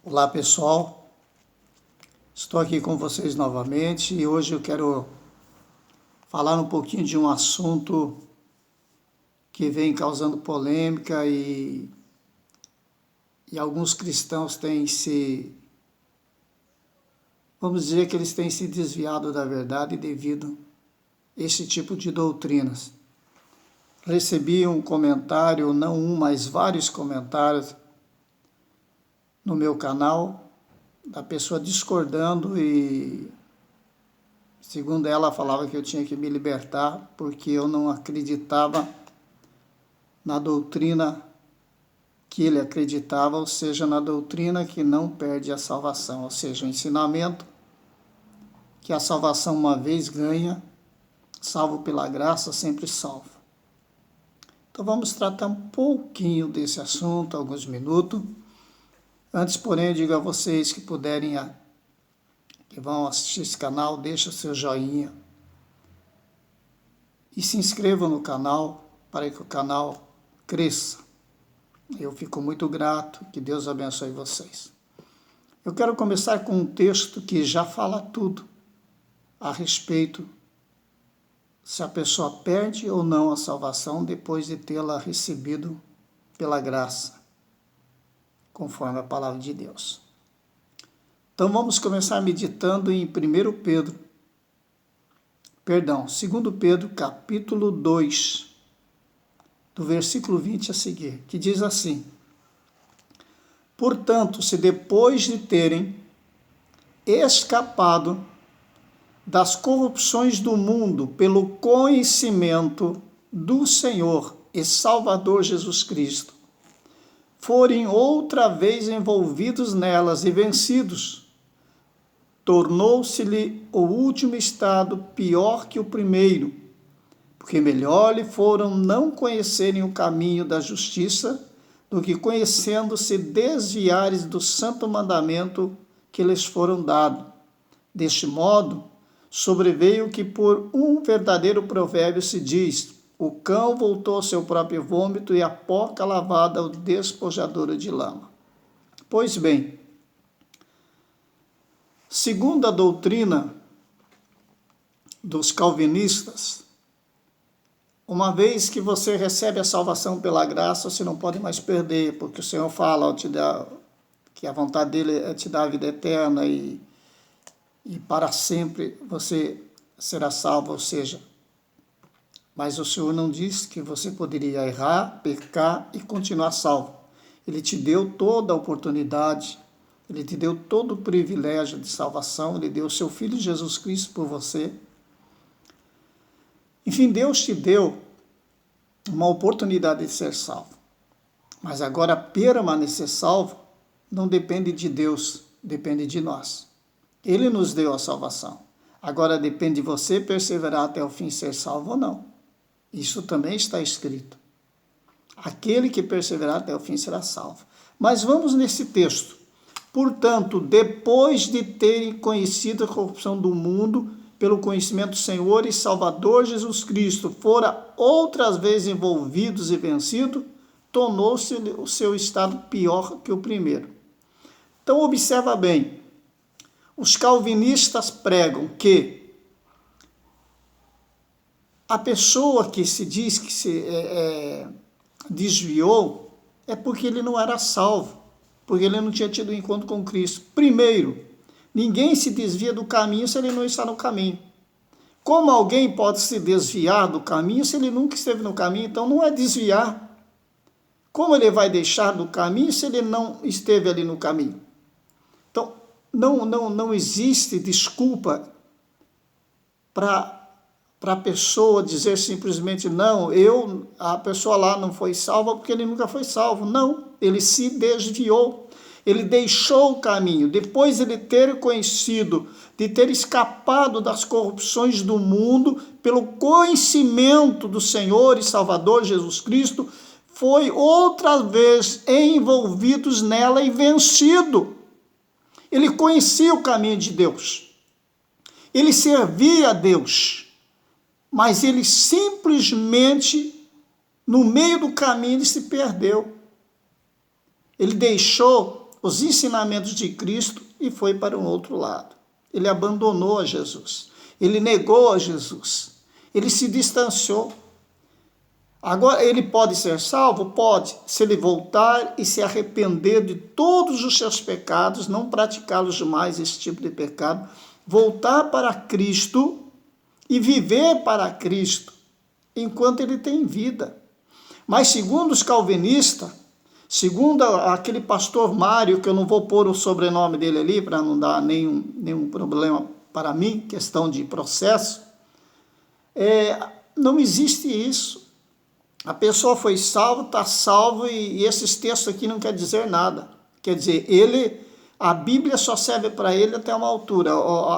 Olá pessoal, estou aqui com vocês novamente e hoje eu quero falar um pouquinho de um assunto que vem causando polêmica e alguns cristãos vamos dizer que eles têm se desviado da verdade devido a esse tipo de doutrinas. Recebi um comentário, não um, mas vários comentários no meu canal, da pessoa discordando e, segundo ela, falava que eu tinha que me libertar porque eu não acreditava na doutrina que ele acreditava, ou seja, na doutrina que não perde a salvação, ou seja, o ensinamento que a salvação uma vez ganha, salvo pela graça, sempre salvo. Então vamos tratar um pouquinho desse assunto, alguns minutos. Antes, porém, eu digo a vocês que puderem, que vão assistir esse canal, deixa o seu joinha e se inscrevam no canal para que o canal cresça. Eu fico muito grato, que Deus abençoe vocês. Eu quero começar com um texto que já fala tudo a respeito se a pessoa perde ou não a salvação depois de tê-la recebido pela graça, conforme a palavra de Deus. Então vamos começar meditando em 2 Pedro, capítulo 2, do versículo 20 a seguir, que diz assim: Portanto, se depois de terem escapado das corrupções do mundo pelo conhecimento do Senhor e Salvador Jesus Cristo, forem outra vez envolvidos nelas e vencidos, tornou-se-lhe o último estado pior que o primeiro, porque melhor lhe foram não conhecerem o caminho da justiça do que conhecendo-se desviares do santo mandamento que lhes foram dado. Deste modo, sobreveio que por um verdadeiro provérbio se diz: o cão voltou ao seu próprio vômito e a porca lavada ao despojador de lama. Pois bem, segundo a doutrina dos calvinistas, uma vez que você recebe a salvação pela graça, você não pode mais perder, porque o Senhor fala que a vontade dele é te dar a vida eterna e para sempre você será salvo, ou seja, mas o Senhor não disse que você poderia errar, pecar e continuar salvo. Ele te deu toda a oportunidade, ele te deu todo o privilégio de salvação, ele deu o seu Filho Jesus Cristo por você. Enfim, Deus te deu uma oportunidade de ser salvo. Mas agora permanecer salvo não depende de Deus, depende de nós. Ele nos deu a salvação. Agora depende de você perseverar até o fim e ser salvo ou não. Isso também está escrito. Aquele que perseverar até o fim será salvo. Mas vamos nesse texto. Portanto, depois de terem conhecido a corrupção do mundo, pelo conhecimento do Senhor e Salvador Jesus Cristo, fora outras vezes envolvidos e vencidos, tornou-se o seu estado pior que o primeiro. Então, observa bem. Os calvinistas pregam que a pessoa que se diz que se desviou é porque ele não era salvo, porque ele não tinha tido um encontro com Cristo. Primeiro, ninguém se desvia do caminho se ele não está no caminho. Como alguém pode se desviar do caminho se ele nunca esteve no caminho? Então não é desviar. Como ele vai deixar do caminho se ele não esteve ali no caminho? Então, não existe desculpa para a pessoa dizer simplesmente, não, a pessoa lá não foi salva porque ele nunca foi salvo. Não, ele se desviou. Ele deixou o caminho, depois de ele ter conhecido, de ter escapado das corrupções do mundo, pelo conhecimento do Senhor e Salvador Jesus Cristo, foi outra vez envolvidos nela e vencido. Ele conhecia o caminho de Deus, ele servia a Deus, mas ele simplesmente, no meio do caminho, ele se perdeu. Ele deixou os ensinamentos de Cristo e foi para um outro lado. Ele abandonou a Jesus. Ele negou a Jesus. Ele se distanciou. Agora, ele pode ser salvo? Pode, se ele voltar e se arrepender de todos os seus pecados, não praticá-los mais, esse tipo de pecado, voltar para Cristo e viver para Cristo enquanto ele tem vida. Mas segundo os calvinistas, segundo aquele pastor Mário, que eu não vou pôr o sobrenome dele ali para não dar nenhum problema para mim, questão de processo, não existe isso. A pessoa foi salva, está salvo, e esses textos aqui não quer dizer nada. Quer dizer, a Bíblia só serve para ele até uma altura.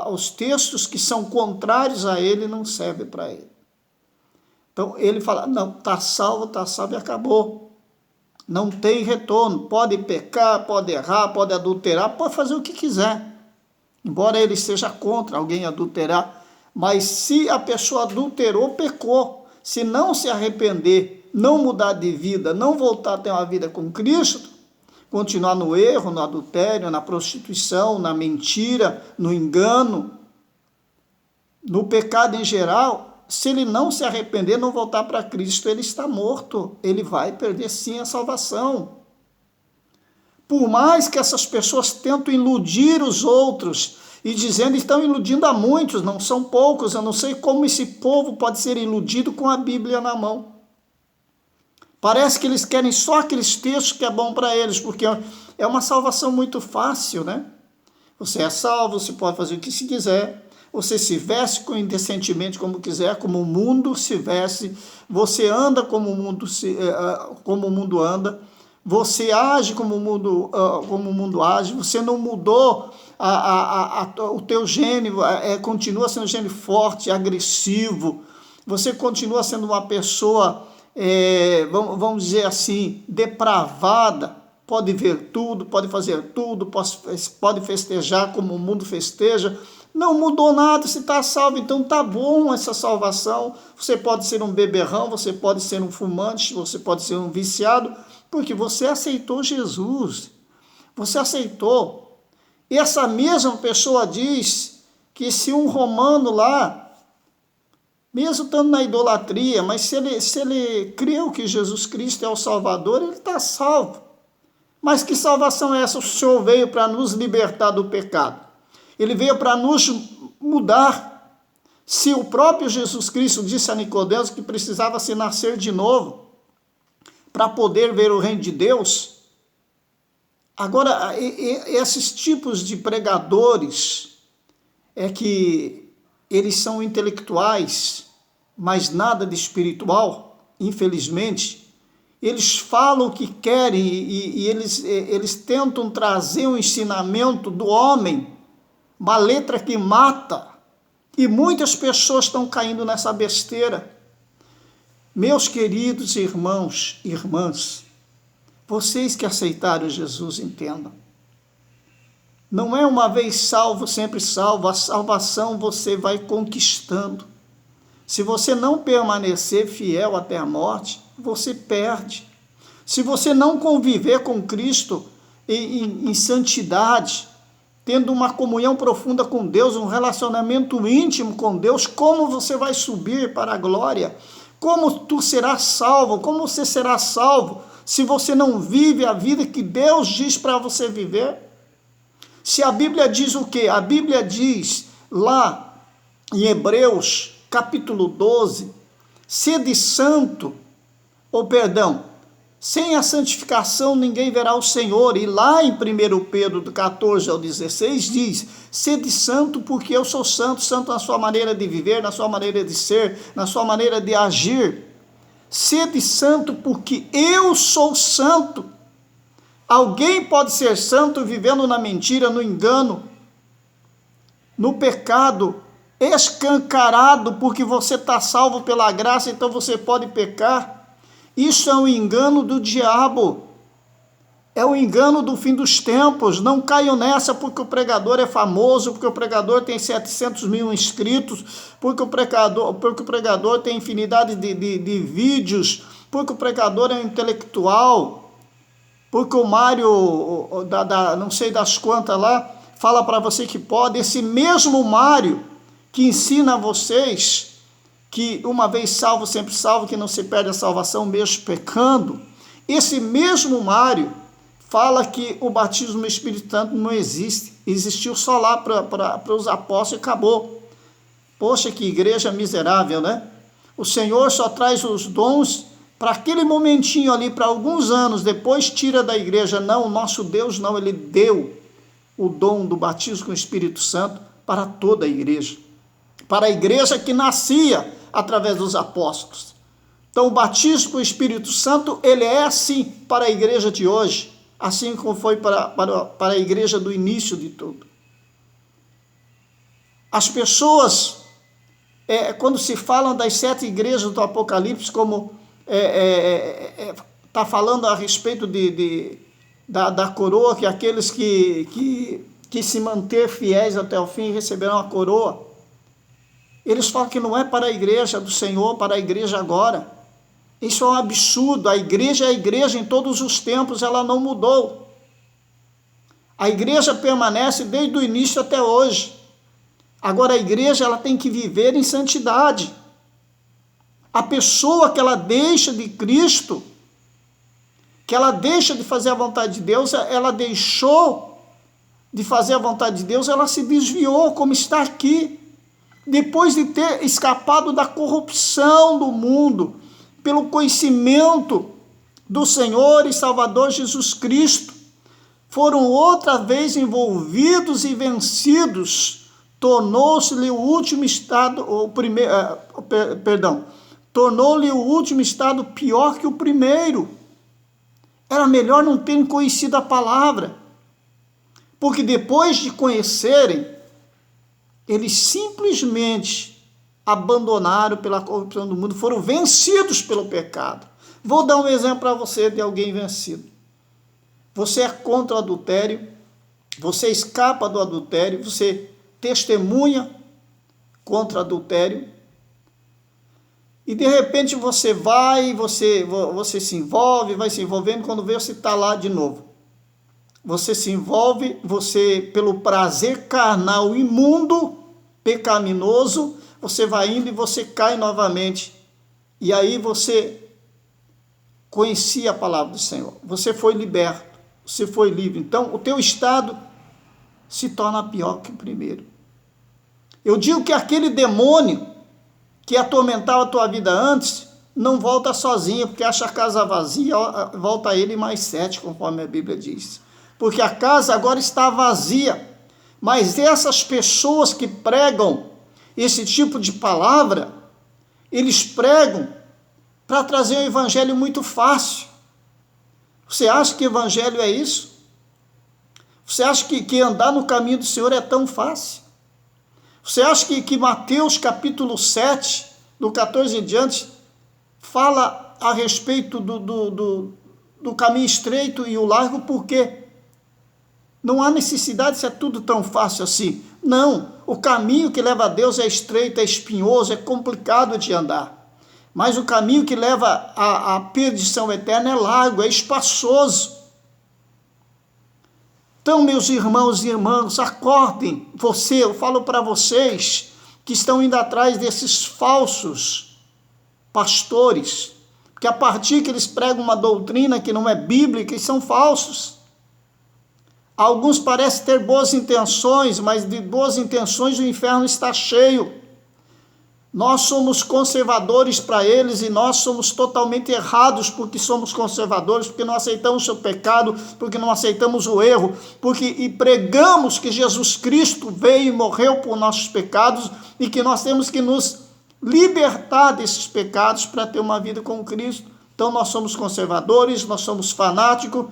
Os textos que são contrários a ele não servem para ele. Então ele fala, não, está salvo e acabou. Não tem retorno. Pode pecar, pode errar, pode adulterar, pode fazer o que quiser. Embora ele seja contra alguém adulterar. Mas se a pessoa adulterou, pecou. Se não se arrepender, não mudar de vida, não voltar a ter uma vida com Cristo, continuar no erro, no adultério, na prostituição, na mentira, no engano, no pecado em geral, se ele não se arrepender, não voltar para Cristo, ele está morto. Ele vai perder sim a salvação. Por mais que essas pessoas tentem iludir os outros, e dizendo, estão iludindo a muitos, não são poucos, eu não sei como esse povo pode ser iludido com a Bíblia na mão. Parece que eles querem só aqueles textos que é bom para eles, porque é uma salvação muito fácil, né? Você é salvo, você pode fazer o que se quiser, você se veste indecentemente como quiser, como o mundo se veste, você anda como o mundo anda, você age como o mundo age, você não mudou o teu gênio, continua sendo um gênio forte, agressivo, você continua sendo uma pessoa, vamos dizer assim, depravada, pode ver tudo, pode fazer tudo, pode festejar como o mundo festeja, não mudou nada, você está salvo, então tá bom essa salvação. Você pode ser um beberrão, você pode ser um fumante, você pode ser um viciado, porque você aceitou Jesus, você aceitou. E essa mesma pessoa diz que se um romano lá, mesmo estando na idolatria, mas se ele creu que Jesus Cristo é o Salvador, ele está salvo. Mas que salvação é essa? O Senhor veio para nos libertar do pecado. Ele veio para nos mudar. Se o próprio Jesus Cristo disse a Nicodemos que precisava se nascer de novo para poder ver o reino de Deus, agora esses tipos de pregadores que eles são intelectuais, mas nada de espiritual, infelizmente. Eles falam o que querem e eles tentam trazer um ensinamento do homem, uma letra que mata, e muitas pessoas estão caindo nessa besteira. Meus queridos irmãos e irmãs, vocês que aceitaram Jesus, entendam. Não é uma vez salvo, sempre salvo. A salvação você vai conquistando. Se você não permanecer fiel até a morte, você perde. Se você não conviver com Cristo em santidade, tendo uma comunhão profunda com Deus, um relacionamento íntimo com Deus, como você vai subir para a glória? Como tu serás salvo? Como você será salvo se você não vive a vida que Deus diz para você viver? Se a Bíblia diz o quê? A Bíblia diz lá em Hebreus, capítulo 12, sede santo, sem a santificação ninguém verá o Senhor. E lá em 1 Pedro, do 14 ao 16, diz, sede santo porque eu sou santo, santo na sua maneira de viver, na sua maneira de ser, na sua maneira de agir. Sede santo porque eu sou santo. Alguém pode ser santo vivendo na mentira, no engano, no pecado, escancarado, porque você está salvo pela graça, então você pode pecar. Isso é um engano do diabo, é o engano do fim dos tempos. Não caiam nessa porque o pregador é famoso, porque o pregador tem 700 mil inscritos, porque o pregador tem infinidade de vídeos, porque o pregador é um intelectual. porque o Mário, não sei das quantas lá, fala para você que pode. Esse mesmo Mário que ensina a vocês que uma vez salvo, sempre salvo, que não se perde a salvação mesmo pecando, esse mesmo Mário fala que o batismo no Espírito Santo não existe, existiu só lá para os apóstolos e acabou. Poxa, que igreja miserável, né? O Senhor só traz os dons para aquele momentinho ali, para alguns anos, depois tira da igreja. Não, o nosso Deus não, ele deu o dom do batismo com o Espírito Santo para toda a igreja, para a igreja que nascia através dos apóstolos. Então o batismo com o Espírito Santo, ele é assim para a igreja de hoje, assim como foi para a igreja do início de tudo. As pessoas, quando se falam das 7 igrejas do Apocalipse, como está falando a respeito da coroa, que aqueles que se manter fiéis até o fim receberão a coroa, eles falam que não é para a igreja do Senhor, para a igreja agora. Isso é um absurdo. A igreja é a igreja em todos os tempos, ela não mudou. A igreja permanece desde o início até hoje. Agora a igreja, ela tem que viver em santidade. A pessoa que ela deixa de Cristo, que ela deixa de fazer a vontade de Deus, ela deixou de fazer a vontade de Deus, ela se desviou, como está aqui. Depois de ter escapado da corrupção do mundo, pelo conhecimento do Senhor e Salvador Jesus Cristo, foram outra vez envolvidos e vencidos, tornou-lhe o último estado pior que o primeiro. Era melhor não terem conhecido a palavra, porque depois de conhecerem, eles simplesmente abandonaram pela corrupção do mundo, foram vencidos pelo pecado. Vou dar um exemplo para você de alguém vencido. Você é contra o adultério, você escapa do adultério, você testemunha contra o adultério, e de repente você se envolve, vai se envolvendo, quando vê, você está lá de novo. Você se envolve, pelo prazer carnal imundo, pecaminoso, você vai indo e você cai novamente. E aí você conhecia a palavra do Senhor. Você foi liberto, você foi livre. Então o teu estado se torna pior que o primeiro. Eu digo que aquele demônio que atormentava a tua vida antes, não volta sozinho, porque acha a casa vazia, volta ele mais 7, conforme a Bíblia diz. Porque a casa agora está vazia. Mas essas pessoas que pregam esse tipo de palavra, eles pregam para trazer um evangelho muito fácil. Você acha que evangelho é isso? Você acha que andar no caminho do Senhor é tão fácil? Você acha que Mateus capítulo 7, do 14 em diante, fala a respeito do caminho estreito e o largo, por quê? Não há necessidade de ser tudo tão fácil assim. Não, o caminho que leva a Deus é estreito, é espinhoso, é complicado de andar. Mas o caminho que leva à perdição eterna é largo, é espaçoso. Então, meus irmãos e irmãs, acordem. Eu falo para vocês que estão indo atrás desses falsos pastores, que a partir que eles pregam uma doutrina que não é bíblica, eles são falsos. Alguns parecem ter boas intenções, mas de boas intenções o inferno está cheio. Nós somos conservadores para eles e nós somos totalmente errados porque somos conservadores, porque não aceitamos o pecado, porque não aceitamos o erro, e pregamos que Jesus Cristo veio e morreu por nossos pecados e que nós temos que nos libertar desses pecados para ter uma vida com Cristo. Então nós somos conservadores, nós somos fanáticos.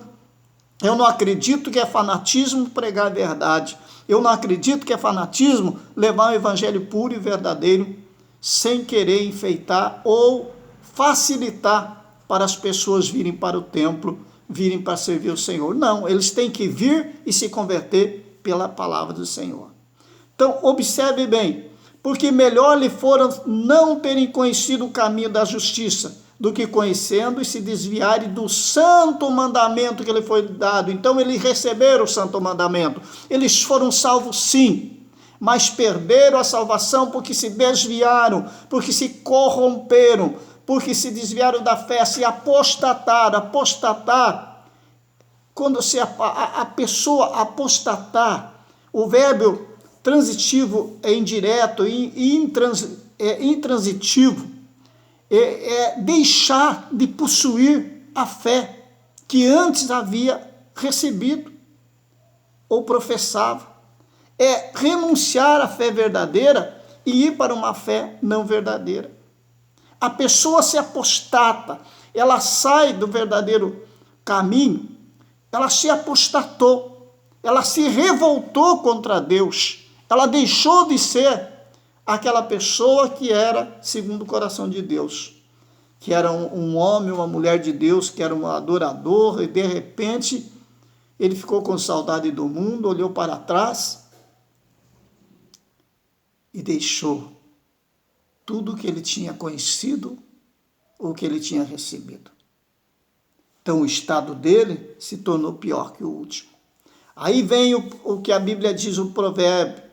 Eu não acredito que é fanatismo pregar a verdade. Eu não acredito que é fanatismo levar um evangelho puro e verdadeiro, sem querer enfeitar ou facilitar para as pessoas virem para o templo, virem para servir o Senhor. Não, eles têm que vir e se converter pela palavra do Senhor. Então, observe bem, porque melhor lhe fora não terem conhecido o caminho da justiça, do que conhecendo e se desviarem do santo mandamento que lhe foi dado. Então eles receberam o santo mandamento. Eles foram salvos sim, mas perderam a salvação porque se desviaram, porque se corromperam, porque se desviaram da fé, se apostataram. Apostatar, quando a pessoa apostatar, o verbo transitivo é indireto e intransitivo, é deixar de possuir a fé que antes havia recebido ou professava. É renunciar à fé verdadeira e ir para uma fé não verdadeira. A pessoa se apostata, ela sai do verdadeiro caminho, ela se apostatou, ela se revoltou contra Deus, ela deixou de ser aquela pessoa que era segundo o coração de Deus, que era um homem, uma mulher de Deus, que era um adorador, e de repente ele ficou com saudade do mundo, olhou para trás e deixou tudo o que ele tinha conhecido ou que ele tinha recebido. Então o estado dele se tornou pior que o último. Aí vem o que a Bíblia diz, o provérbio.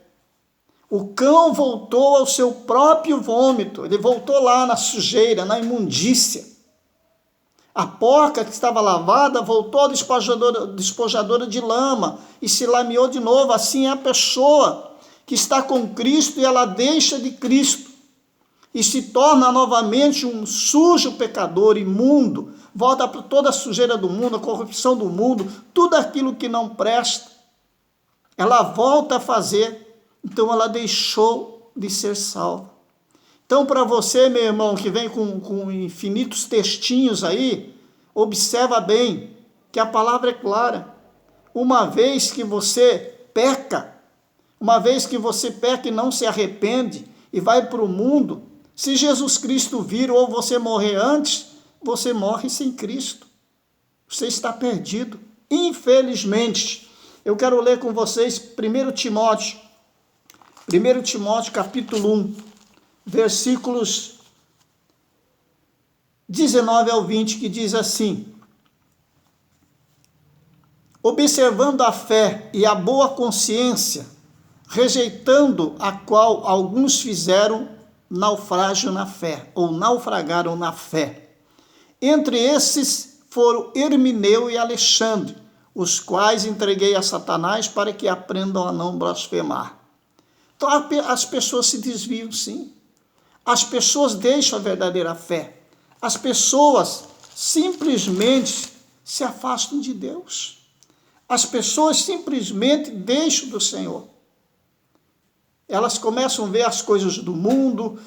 O cão voltou ao seu próprio vômito, ele voltou lá na sujeira, na imundícia. A porca que estava lavada voltou à despojadora de lama e se lameou de novo. Assim é a pessoa que está com Cristo e ela deixa de Cristo e se torna novamente um sujo pecador, imundo, volta para toda a sujeira do mundo, a corrupção do mundo, tudo aquilo que não presta. Ela volta a fazer. Então ela deixou de ser salva. Então para você, meu irmão, que vem com infinitos textinhos aí, observa bem que a palavra é clara. Uma vez que você peca e não se arrepende e vai para o mundo, se Jesus Cristo vir ou você morrer antes, você morre sem Cristo. Você está perdido, infelizmente. Eu quero ler com vocês 1 Timóteo capítulo 1, versículos 19 ao 20, que diz assim: observando a fé e a boa consciência, rejeitando a qual alguns fizeram naufrágio na fé, ou naufragaram na fé. Entre esses foram Hermineu e Alexandre, os quais entreguei a Satanás para que aprendam a não blasfemar. Então as pessoas se desviam, sim. As pessoas deixam a verdadeira fé. As pessoas simplesmente se afastam de Deus. As pessoas simplesmente deixam do Senhor. Elas começam a ver as coisas do mundo,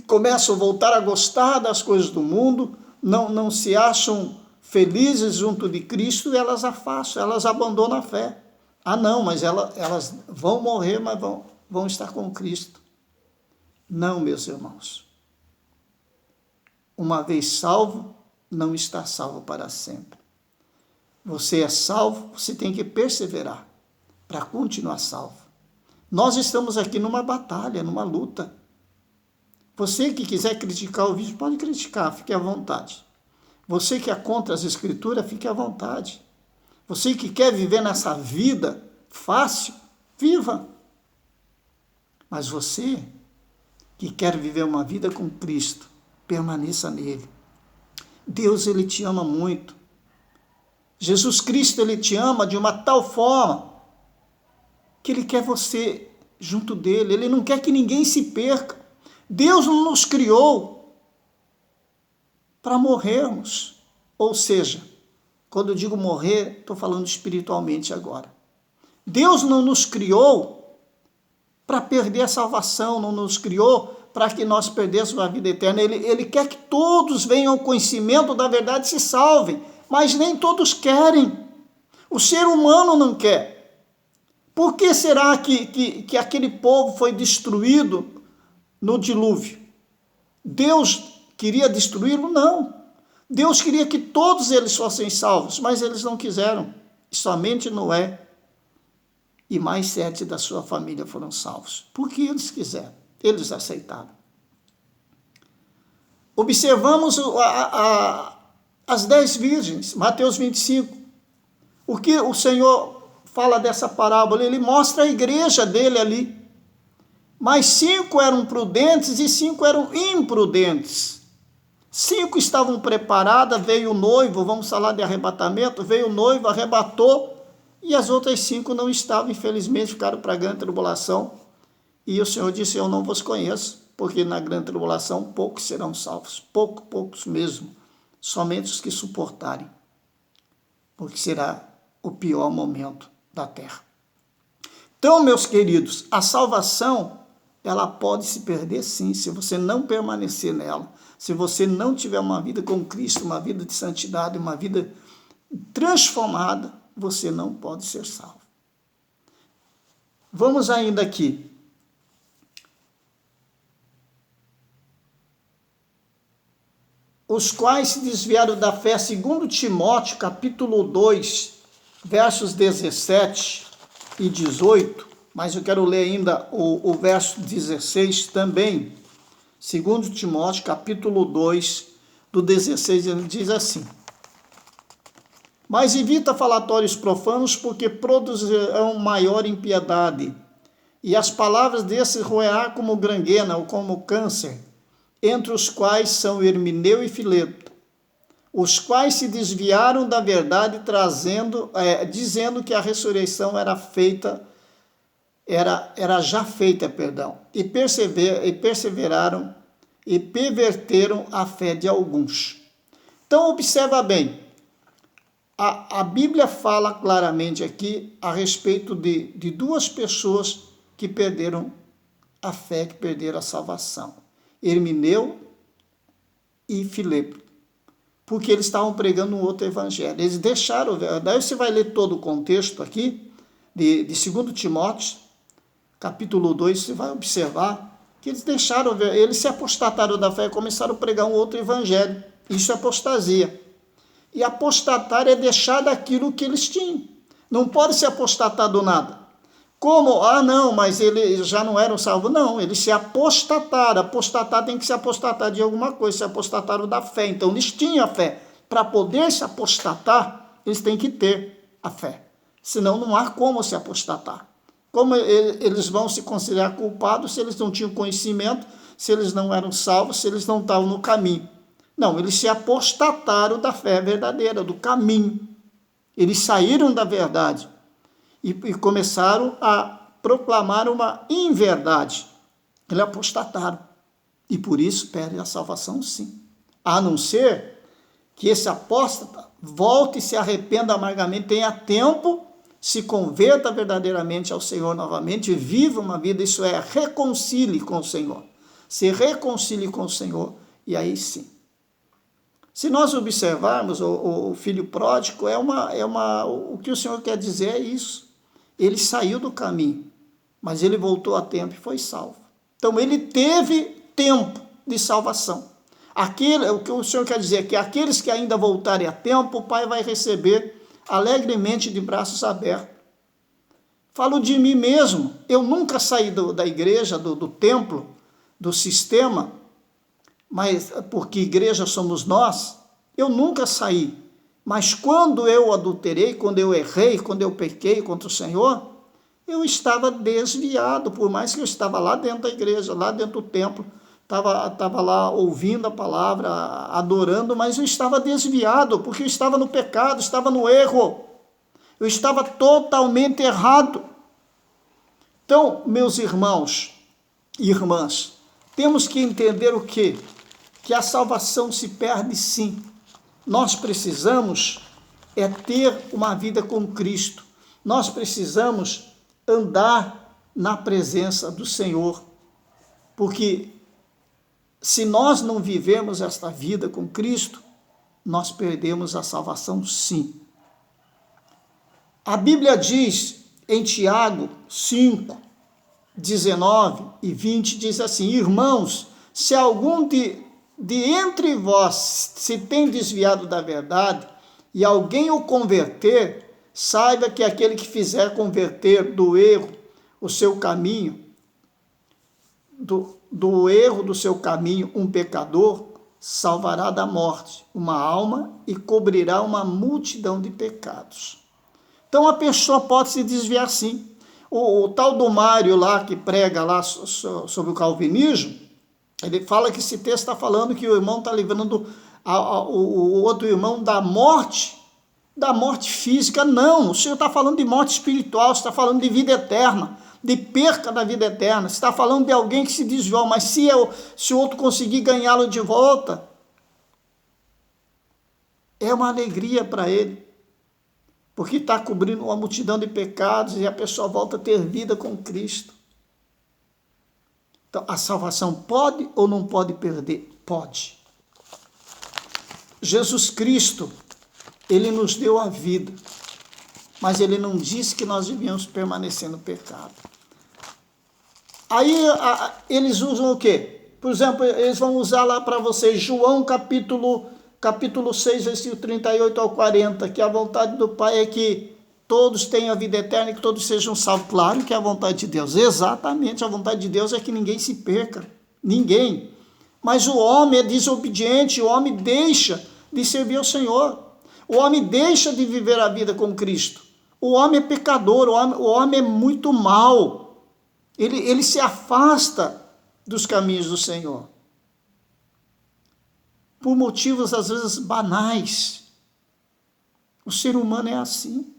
começam a voltar a gostar das coisas do mundo, não se acham felizes junto de Cristo e elas afastam, elas abandonam a fé. Ah, não, mas elas vão morrer, mas vão estar com Cristo. Não, meus irmãos. Uma vez salvo, não está salvo para sempre. Você é salvo, você tem que perseverar para continuar salvo. Nós estamos aqui numa batalha, numa luta. Você que quiser criticar o vídeo, pode criticar, fique à vontade. Você que é contra as escrituras, fique à vontade. Você que quer viver nessa vida fácil, viva. Mas você que quer viver uma vida com Cristo, permaneça nele. Deus, ele te ama muito. Jesus Cristo, ele te ama de uma tal forma que ele quer você junto dele. Ele não quer que ninguém se perca. Deus não nos criou para morrermos. Ou seja, quando eu digo morrer, estou falando espiritualmente agora. Deus não nos criou para perder a salvação, não nos criou para que nós perdêssemos a vida eterna. Ele quer que todos venham ao conhecimento da verdade e se salvem, mas nem todos querem. O ser humano não quer. Por que será que aquele povo foi destruído no dilúvio? Deus queria destruí-lo? Não. Deus queria que todos eles fossem salvos, mas eles não quiseram. Somente Noé e mais 7 da sua família foram salvos. Porque eles quiseram, eles aceitaram. Observamos as 10 virgens, Mateus 25. O que o Senhor fala dessa parábola? Ele mostra a igreja dele ali. Mas 5 eram prudentes e 5 eram imprudentes. 5 estavam preparadas, veio o noivo, vamos falar de arrebatamento, veio o noivo, arrebatou, e as outras 5 não estavam, infelizmente, ficaram para a grande tribulação. E o Senhor disse, eu não vos conheço, porque na grande tribulação poucos serão salvos, poucos mesmo, somente os que suportarem, porque será o pior momento da terra. Então, meus queridos, a salvação, ela pode se perder sim, se você não permanecer nela, se você não tiver uma vida com Cristo, uma vida de santidade, uma vida transformada, você não pode ser salvo. Vamos ainda aqui. Os quais se desviaram da fé, segundo Timóteo, capítulo 2, versos 17 e 18, mas eu quero ler ainda o verso 16 também. Segundo Timóteo, capítulo 2, do 16, ele diz assim: mas evita falatórios profanos, porque produzirão maior impiedade, e as palavras desses roerá como granguena ou como câncer, entre os quais são Hermineu e Fileto, os quais se desviaram da verdade, dizendo que a ressurreição era já feita, e perseveraram e perverteram a fé de alguns. Então, observa bem, a Bíblia fala claramente aqui a respeito de 2 pessoas que perderam a fé, que perderam a salvação. Hermineu e Fileto, porque eles estavam pregando um outro evangelho. Eles deixaram, daí você vai ler todo o contexto aqui, de 2 Timóteo, capítulo 2, você vai observar que eles deixaram, eles se apostataram da fé e começaram a pregar um outro evangelho. Isso é apostasia. E apostatar é deixar daquilo que eles tinham. Não pode se apostatar do nada. Como? Não, mas eles já não eram salvos. Não, eles se apostataram. Apostatar tem que se apostatar de alguma coisa, se apostataram da fé. Então, eles tinham a fé. Para poder se apostatar, eles têm que ter a fé. Senão, não há como se apostatar. Como eles vão se considerar culpados se eles não tinham conhecimento, se eles não eram salvos, se eles não estavam no caminho? Não, eles se apostataram da fé verdadeira, do caminho. Eles saíram da verdade e começaram a proclamar uma inverdade. Eles apostataram. E por isso perdem a salvação, sim. A não ser que esse apóstata volte e se arrependa amargamente, tenha tempo, se converta verdadeiramente ao Senhor novamente, viva uma vida, isso é, reconcilie com o Senhor. Se reconcilie com o Senhor, e aí sim. Se nós observarmos o filho pródigo, o que o Senhor quer dizer é isso. Ele saiu do caminho, mas ele voltou a tempo e foi salvo. Então, ele teve tempo de salvação. O que o Senhor quer dizer é que aqueles que ainda voltarem a tempo, o Pai vai receber alegremente de braços abertos. Falo de mim mesmo. Eu nunca saí da igreja, do templo, do sistema, mas porque igreja somos nós, eu nunca saí. Mas quando eu adulterei, quando eu errei, quando eu pequei contra o Senhor, eu estava desviado, por mais que eu estava lá dentro da igreja, lá dentro do templo, estava lá ouvindo a palavra, adorando, mas eu estava desviado, porque eu estava no pecado, estava no erro, eu estava totalmente errado. Então, meus irmãos e irmãs, temos que entender o quê? Que a salvação se perde sim. Nós precisamos ter uma vida com Cristo. Nós precisamos andar na presença do Senhor. Porque se nós não vivemos esta vida com Cristo, nós perdemos a salvação sim. A Bíblia diz em Tiago 5, 19 e 20, diz assim: irmãos, se algum de entre vós se tem desviado da verdade e alguém o converter, saiba que aquele que fizer converter do erro o seu caminho, do erro do seu caminho um pecador, salvará da morte uma alma e cobrirá uma multidão de pecados. Então a pessoa pode se desviar sim. O tal do Mário lá, que prega lá sobre o calvinismo, ele fala que esse texto está falando que o irmão está livrando o outro irmão da morte física. Não, o Senhor está falando de morte espiritual, está falando de vida eterna, de perca da vida eterna, está falando de alguém que se desviou, mas se o outro conseguir ganhá-lo de volta, é uma alegria para ele, porque está cobrindo uma multidão de pecados e a pessoa volta a ter vida com Cristo. Então, a salvação pode ou não pode perder? Pode. Jesus Cristo, ele nos deu a vida, mas ele não disse que nós devíamos permanecer no pecado. Aí eles usam o quê? Por exemplo, eles vão usar lá para vocês João capítulo 6, versículo 38 ao 40, que a vontade do Pai é que todos tenham a vida eterna e que todos sejam salvos. Claro que é a vontade de Deus, exatamente, a vontade de Deus é que ninguém se perca, ninguém. Mas o homem é desobediente, o homem deixa de servir ao Senhor, o homem deixa de viver a vida com Cristo, o homem é pecador, o homem é muito mau, ele se afasta dos caminhos do Senhor, por motivos às vezes banais. O ser humano é assim.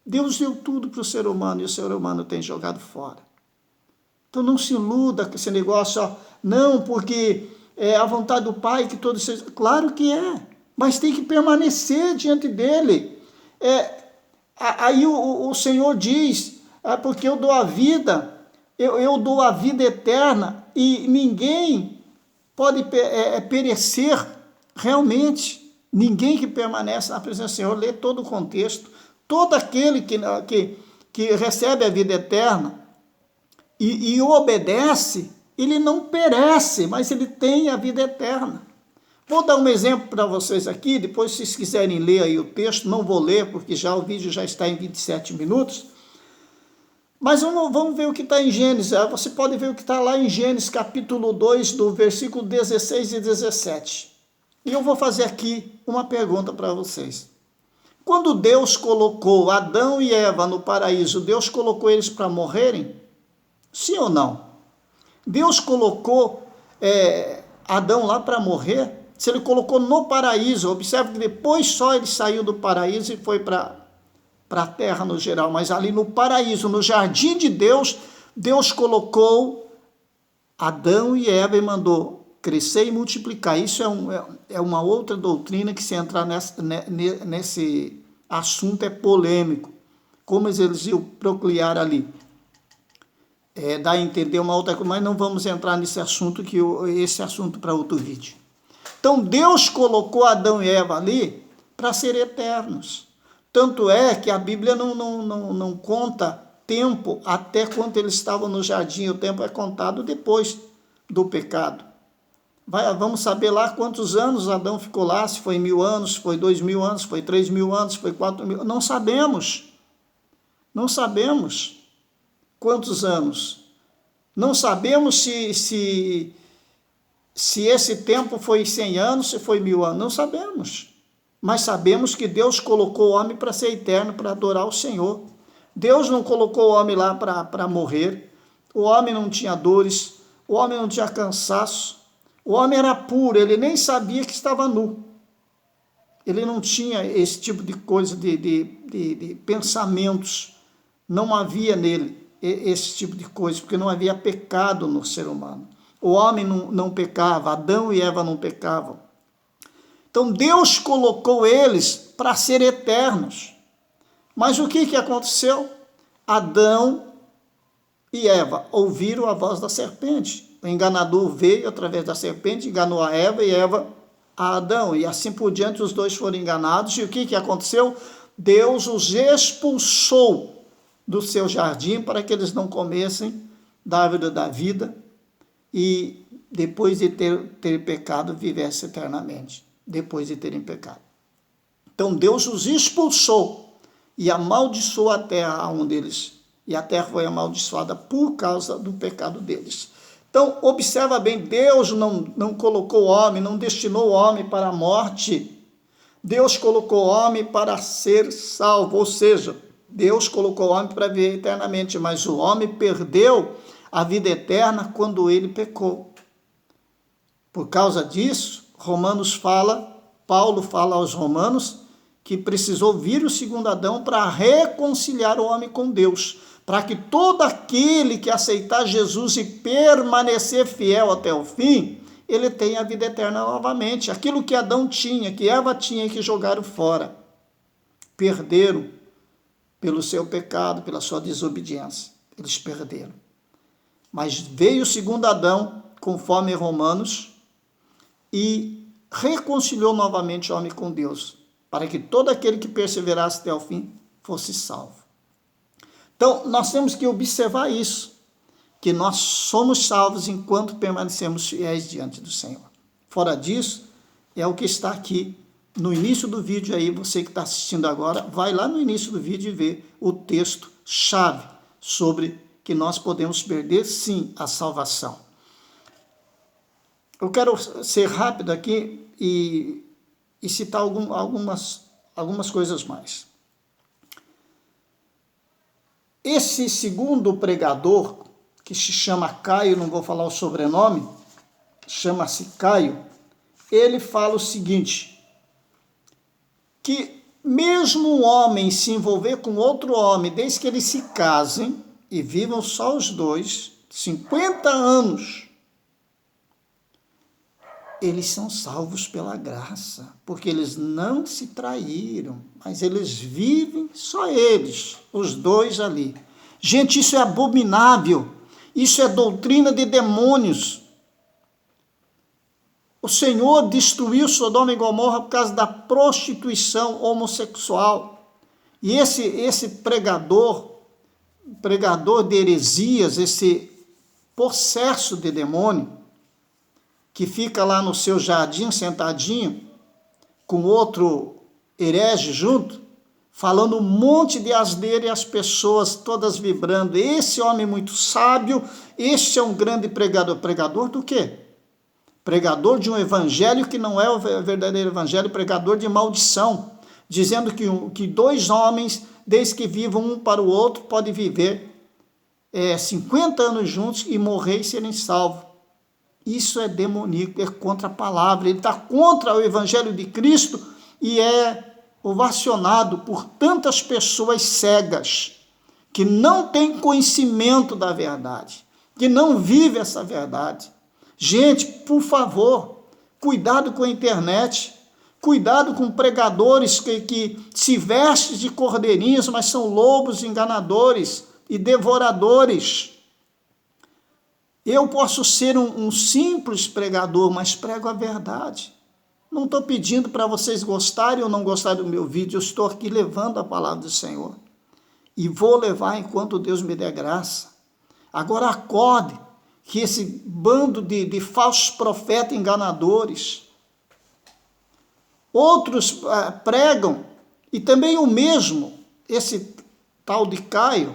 Deus deu tudo para o ser humano e o ser humano tem jogado fora. Então não se iluda com esse negócio, ó, não, porque é a vontade do Pai que todos sejam. Claro que é, mas tem que permanecer diante dele. Aí o Senhor diz, porque eu dou a vida, eu dou a vida eterna e ninguém pode perecer realmente. Ninguém que permanece na presença do Senhor, lê todo o contexto, todo aquele que recebe a vida eterna e obedece, ele não perece, mas ele tem a vida eterna. Vou dar um exemplo para vocês aqui, depois se vocês quiserem ler aí o texto, não vou ler porque o vídeo já está em 27 minutos, mas vamos ver o que está em Gênesis. Você pode ver o que está lá em Gênesis capítulo 2, do versículo 16 e 17. E eu vou fazer aqui uma pergunta para vocês. Quando Deus colocou Adão e Eva no paraíso, Deus colocou eles para morrerem? Sim ou não? Deus colocou Adão lá para morrer? Se ele colocou no paraíso, observe que depois só ele saiu do paraíso e foi para a terra no geral, mas ali no paraíso, no jardim de Deus, Deus colocou Adão e Eva e mandou crescer e multiplicar. Isso é uma outra doutrina que, se entrar nesse assunto, é polêmico. Como eles iam procriar ali? Dá a entender uma outra coisa, mas não vamos entrar nesse assunto, que esse assunto para outro vídeo. Então, Deus colocou Adão e Eva ali para serem eternos. Tanto é que a Bíblia não conta tempo até quando eles estavam no jardim. O tempo é contado depois do pecado. Vamos saber lá quantos anos Adão ficou lá, se foi 1000 anos, se foi 2000 anos, se foi 3000 anos, se foi 4000, não sabemos. Não sabemos quantos anos. Não sabemos se esse tempo foi 100 anos, se foi 1000 anos, não sabemos. Mas sabemos que Deus colocou o homem para ser eterno, para adorar o Senhor. Deus não colocou o homem lá para morrer. O homem não tinha dores, o homem não tinha cansaço. O homem era puro, ele nem sabia que estava nu. Ele não tinha esse tipo de coisa, de pensamentos. Não havia nele esse tipo de coisa, porque não havia pecado no ser humano. O homem não pecava, Adão e Eva não pecavam. Então Deus colocou eles para ser eternos. Mas o que aconteceu? Adão e Eva ouviram a voz da serpente. O enganador veio através da serpente, enganou a Eva e Eva a Adão. E assim por diante os dois foram enganados. E o que aconteceu? Deus os expulsou do seu jardim para que eles não comessem da árvore da vida e depois de ter pecado, vivesse eternamente. Depois de terem pecado. Então Deus os expulsou e amaldiçoou a terra onde eles, e a terra foi amaldiçoada por causa do pecado deles. Então, observa bem, Deus não colocou o homem, não destinou o homem para a morte. Deus colocou o homem para ser salvo, ou seja, Deus colocou o homem para viver eternamente, mas o homem perdeu a vida eterna quando ele pecou. Por causa disso, Paulo fala aos Romanos que precisou vir o segundo Adão para reconciliar o homem com Deus, para que todo aquele que aceitar Jesus e permanecer fiel até o fim, ele tenha a vida eterna novamente. Aquilo que Adão tinha, que Eva tinha, que jogaram fora, perderam pelo seu pecado, pela sua desobediência. Eles perderam. Mas veio o segundo Adão, conforme Romanos, e reconciliou novamente o homem com Deus, para que todo aquele que perseverasse até o fim fosse salvo. Então, nós temos que observar isso, que nós somos salvos enquanto permanecemos fiéis diante do Senhor. Fora disso, é o que está aqui no início do vídeo aí, você que está assistindo agora, vai lá no início do vídeo e vê o texto-chave sobre que nós podemos perder, sim, a salvação. Eu quero ser rápido aqui e citar algumas coisas mais. Esse segundo pregador, que se chama Caio, não vou falar o sobrenome, chama-se Caio, ele fala o seguinte, que mesmo um homem se envolver com outro homem, desde que eles se casem e vivam só os dois, 50 anos, eles são salvos pela graça, porque eles não se traíram, mas eles vivem só eles, os dois ali. Gente, isso é abominável, isso é doutrina de demônios. O Senhor destruiu Sodoma e Gomorra por causa da prostituição homossexual. E esse pregador de heresias, esse possesso de demônio, que fica lá no seu jardim sentadinho, com outro herege junto, falando um monte de asneira e as pessoas todas vibrando. Esse homem muito sábio, este é um grande pregador. Pregador do quê? Pregador de um evangelho que não é o verdadeiro evangelho, pregador de maldição, dizendo que dois homens, desde que vivam um para o outro, podem viver 50 anos juntos e morrer e serem salvos. Isso é demoníaco, é contra a palavra, ele está contra o evangelho de Cristo e é ovacionado por tantas pessoas cegas, que não têm conhecimento da verdade, que não vivem essa verdade. Gente, por favor, cuidado com a internet, cuidado com pregadores que se vestem de cordeirinhos, mas são lobos enganadores e devoradores. Eu posso ser um simples pregador, mas prego a verdade. Não estou pedindo para vocês gostarem ou não gostarem do meu vídeo, eu estou aqui levando a palavra do Senhor. E vou levar enquanto Deus me der graça. Agora acorde, que esse bando de falsos profetas enganadores, outros pregam, e também o mesmo, esse tal de Caio,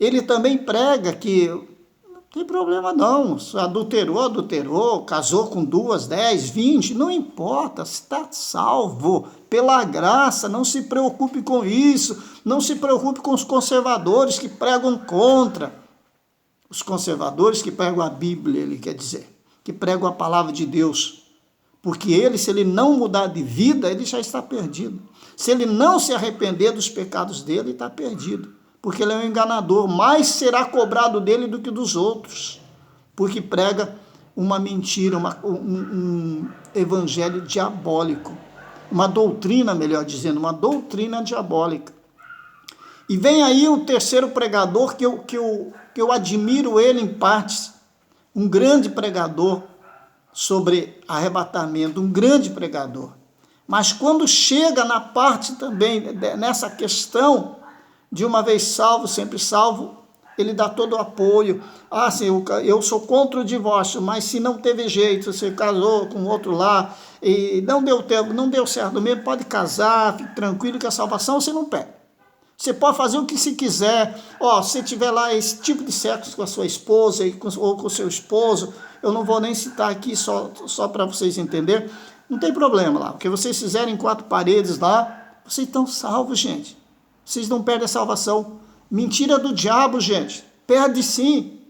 ele também prega que não tem problema não, adulterou, casou com 2, 10, 20, não importa, está salvo pela graça, não se preocupe com isso, não se preocupe com os conservadores que pregam contra, os conservadores que pregam a Bíblia, ele quer dizer, que pregam a palavra de Deus, porque ele, se ele não mudar de vida, ele já está perdido, se ele não se arrepender dos pecados dele, ele está perdido, porque ele é um enganador, mais será cobrado dele do que dos outros, porque prega uma mentira, um evangelho diabólico, uma doutrina, melhor dizendo, uma doutrina diabólica. E vem aí o terceiro pregador, que eu admiro ele em partes, um grande pregador sobre arrebatamento, um grande pregador. Mas quando chega na parte também, nessa questão, de uma vez salvo, sempre salvo, ele dá todo o apoio. Ah, sim, eu sou contra o divórcio, mas se não teve jeito, você casou com outro lá, e não deu tempo, não deu certo mesmo, pode casar, fique tranquilo que a salvação você não perde. Você pode fazer o que você quiser. Ó, se tiver lá esse tipo de sexo com a sua esposa ou com o seu esposo, eu não vou nem citar aqui só para vocês entenderem. Não tem problema lá. O que vocês fizerem em 4 paredes lá, vocês estão salvos, gente. Vocês não perdem a salvação. Mentira do diabo, gente. Perde sim.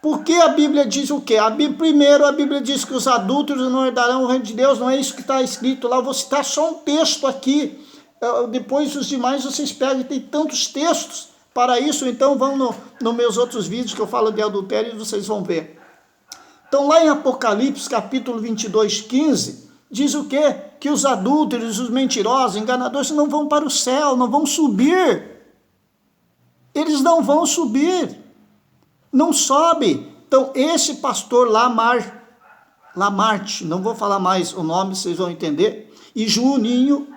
Porque a Bíblia diz o quê? Primeiro, a Bíblia diz que os adúlteros não herdarão o reino de Deus. Não é isso que está escrito lá. Eu vou citar só um texto aqui. Depois os demais vocês pegam. Tem tantos textos para isso. Então vão nos meus outros vídeos que eu falo de adultério e vocês vão ver. Então lá em Apocalipse capítulo 22, 15, diz o quê? Que os adúlteros, os mentirosos, enganadores não vão para o céu, não vão subir. Eles não vão subir. Não sobe. Então esse pastor Lamarche, não vou falar mais o nome, vocês vão entender, e Juninho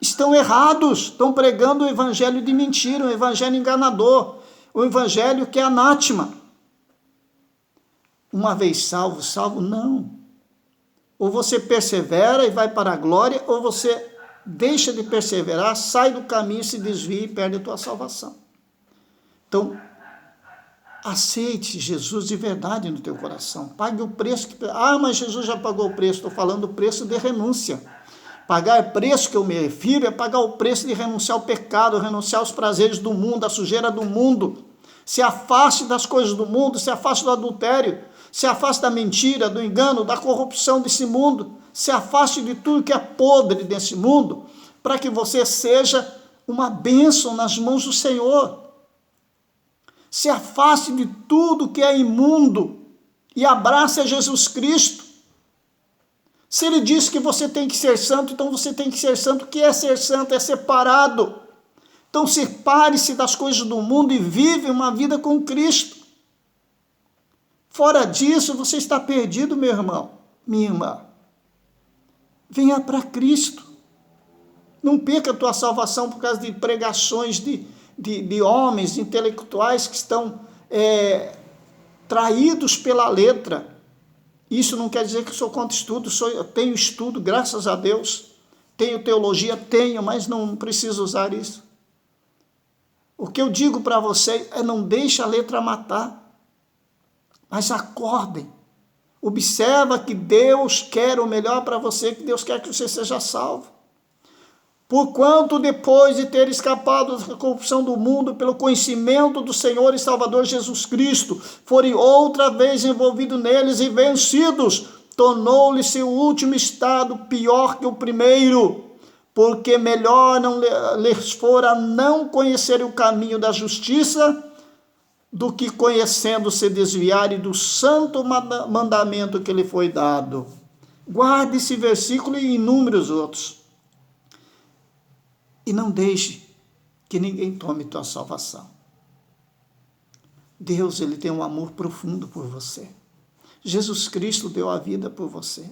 estão errados, estão pregando o evangelho de mentira, um evangelho enganador, um evangelho que é anátema. Uma vez salvo, salvo não. Ou você persevera e vai para a glória, ou você deixa de perseverar, sai do caminho, se desvia e perde a tua salvação. Então, aceite Jesus de verdade no teu coração. Pague o preço. Mas Jesus já pagou o preço. Estou falando do preço de renúncia. Pagar preço que eu me refiro é pagar o preço de renunciar ao pecado, renunciar aos prazeres do mundo, à sujeira do mundo. Se afaste das coisas do mundo, se afaste do adultério, se afaste da mentira, do engano, da corrupção desse mundo. Se afaste de tudo que é podre desse mundo, para que você seja uma bênção nas mãos do Senhor. Se afaste de tudo que é imundo e abrace a Jesus Cristo. Se ele diz que você tem que ser santo, então você tem que ser santo. O que é ser santo? É separado. Então separe-se das coisas do mundo e vive uma vida com Cristo. Fora disso, você está perdido, meu irmão, minha irmã. Venha para Cristo. Não perca a tua salvação por causa de pregações de homens, de intelectuais que estão traídos pela letra. Isso não quer dizer que eu sou contra estudo, eu tenho estudo, graças a Deus. Tenho teologia, mas não preciso usar isso. O que eu digo para vocês é não deixe a letra matar, mas acordem. Observa que Deus quer o melhor para você, que Deus quer que você seja salvo. Porquanto depois de ter escapado da corrupção do mundo pelo conhecimento do Senhor e Salvador Jesus Cristo, forem outra vez envolvidos neles e vencidos, tornou-lhe seu último estado pior que o primeiro, porque melhor não lhes fora não conhecer o caminho da justiça, do que conhecendo se desviarem do santo mandamento que lhe foi dado. Guarde esse versículo e inúmeros outros. E não deixe que ninguém tome tua salvação. Deus, ele tem um amor profundo por você. Jesus Cristo deu a vida por você,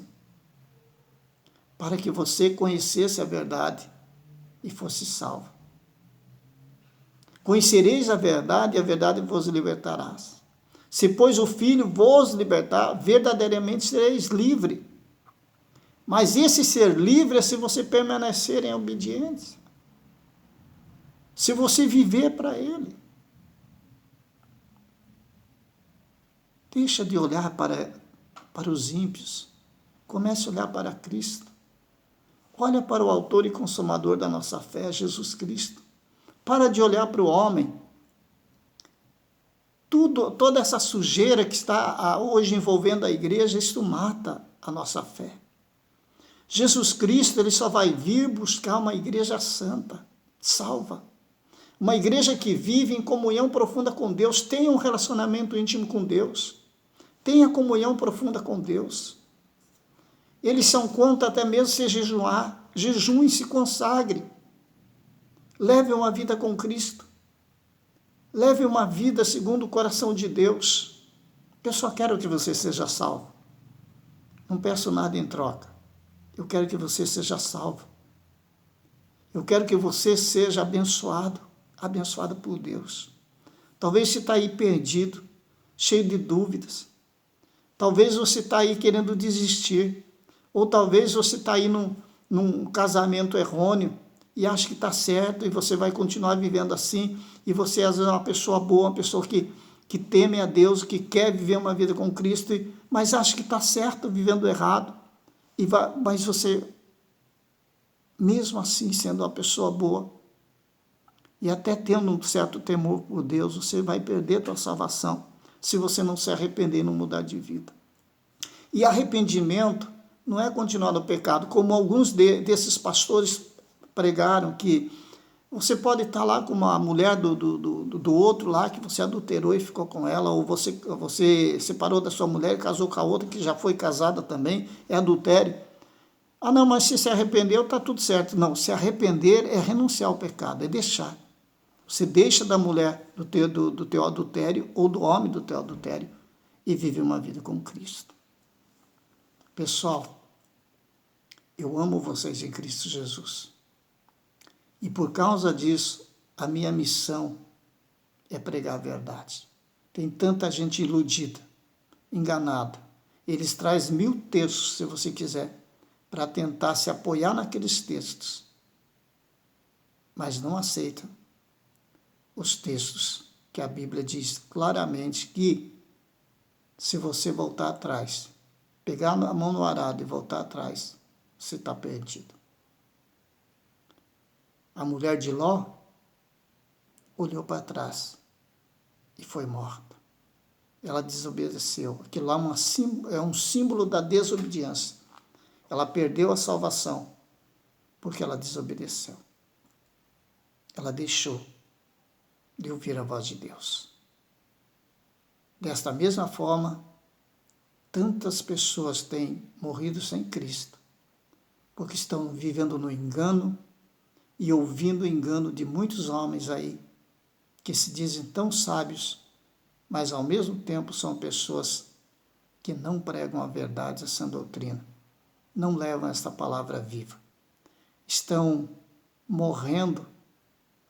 para que você conhecesse a verdade e fosse salvo. Conhecereis a verdade e a verdade vos libertarás. Se, pois, o Filho vos libertar, verdadeiramente sereis livre. Mas esse ser livre é se você permanecer em obediência. Se você viver para Ele. Deixa de olhar para os ímpios. Comece a olhar para Cristo. Olha para o autor e consumador da nossa fé, Jesus Cristo. Para de olhar para o homem. Toda essa sujeira que está hoje envolvendo a igreja, isso mata a nossa fé. Jesus Cristo, ele só vai vir buscar uma igreja santa, salva. Uma igreja que vive em comunhão profunda com Deus, tenha um relacionamento íntimo com Deus, tenha comunhão profunda com Deus. Eles são contra até mesmo se jejuar, jejum e se consagre. Leve uma vida com Cristo. Leve uma vida segundo o coração de Deus. Eu só quero que você seja salvo. Não peço nada em troca. Eu quero que você seja salvo. Eu quero que você seja abençoado por Deus. Talvez você está aí perdido, cheio de dúvidas. Talvez você está aí querendo desistir. Ou talvez você está aí num casamento errôneo, e acha que está certo, e você vai continuar vivendo assim, e você às vezes é uma pessoa boa, uma pessoa que teme a Deus, que quer viver uma vida com Cristo, mas acha que está certo vivendo errado, mas você, mesmo assim, sendo uma pessoa boa, e até tendo um certo temor por Deus, você vai perder a sua salvação, se você não se arrepender e não mudar de vida. E arrependimento não é continuar no pecado, como alguns desses pastores pregaram, que você pode estar lá com uma mulher do outro lá, que você adulterou e ficou com ela, ou você separou da sua mulher e casou com a outra, que já foi casada também, é adultério. Ah, não, mas se arrependeu, está tudo certo. Não, se arrepender é renunciar ao pecado, é deixar. Você deixa da mulher do teu adultério, ou do homem do teu adultério, e vive uma vida com Cristo. Pessoal, eu amo vocês em Cristo Jesus. E por causa disso, a minha missão é pregar a verdade. Tem tanta gente iludida, enganada. Eles trazem 1000 textos, se você quiser, para tentar se apoiar naqueles textos. Mas não aceitam os textos que a Bíblia diz claramente que, se você voltar atrás, pegar a mão no arado e voltar atrás, você está perdido. A mulher de Ló olhou para trás e foi morta. Ela desobedeceu. Aquilo lá é um símbolo da desobediência. Ela perdeu a salvação porque ela desobedeceu. Ela deixou de ouvir a voz de Deus. Desta mesma forma, tantas pessoas têm morrido sem Cristo, porque estão vivendo no engano e ouvindo o engano de muitos homens aí, que se dizem tão sábios, mas ao mesmo tempo são pessoas que não pregam a verdade, essa doutrina, não levam esta palavra viva. Estão morrendo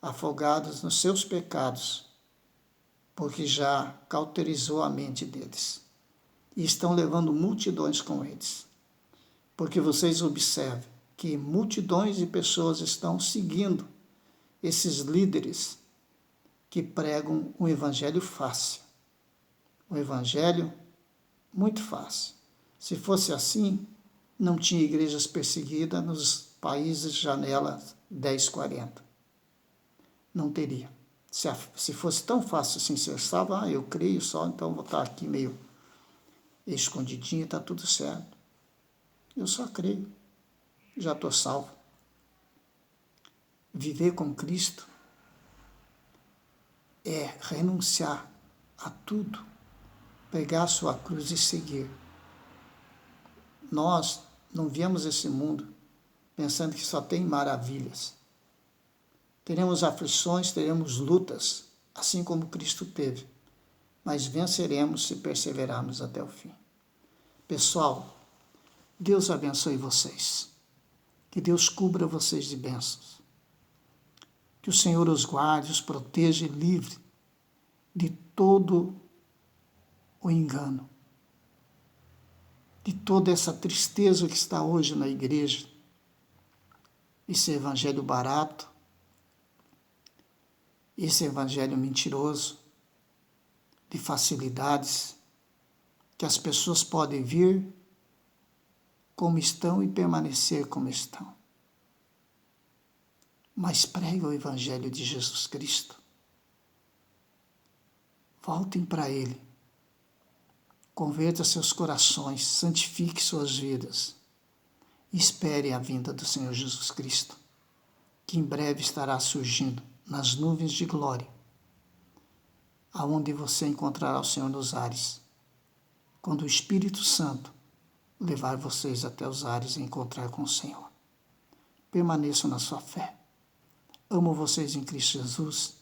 afogados nos seus pecados, porque já cauterizou a mente deles. E estão levando multidões com eles. Porque vocês observem que multidões de pessoas estão seguindo esses líderes que pregam um evangelho fácil. Um evangelho muito fácil. Se fosse assim, não tinha igrejas perseguidas nos países janela 1040. Não teria. Se fosse tão fácil assim ser salvo, eu creio só, então vou estar aqui meio escondidinho, está tudo certo. Eu só creio, já estou salvo. Viver com Cristo é renunciar a tudo, pegar a sua cruz e seguir. Nós não viemos esse mundo pensando que só tem maravilhas. Teremos aflições, teremos lutas, assim como Cristo teve, mas venceremos se perseverarmos até o fim. Pessoal, Deus abençoe vocês. Que Deus cubra vocês de bênçãos. Que o Senhor os guarde, os proteja e livre de todo o engano, de toda essa tristeza que está hoje na igreja, esse evangelho barato, esse evangelho mentiroso, de facilidades, que as pessoas podem vir como estão e permanecer como estão. Mas pregue o evangelho de Jesus Cristo. Voltem para Ele. Converta seus corações, santifique suas vidas. Espere a vinda do Senhor Jesus Cristo, que em breve estará surgindo nas nuvens de glória, aonde você encontrará o Senhor nos ares, quando o Espírito Santo levar vocês até os ares e encontrar com o Senhor. Permaneçam na sua fé. Amo vocês em Cristo Jesus.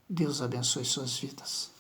Deus abençoe suas vidas.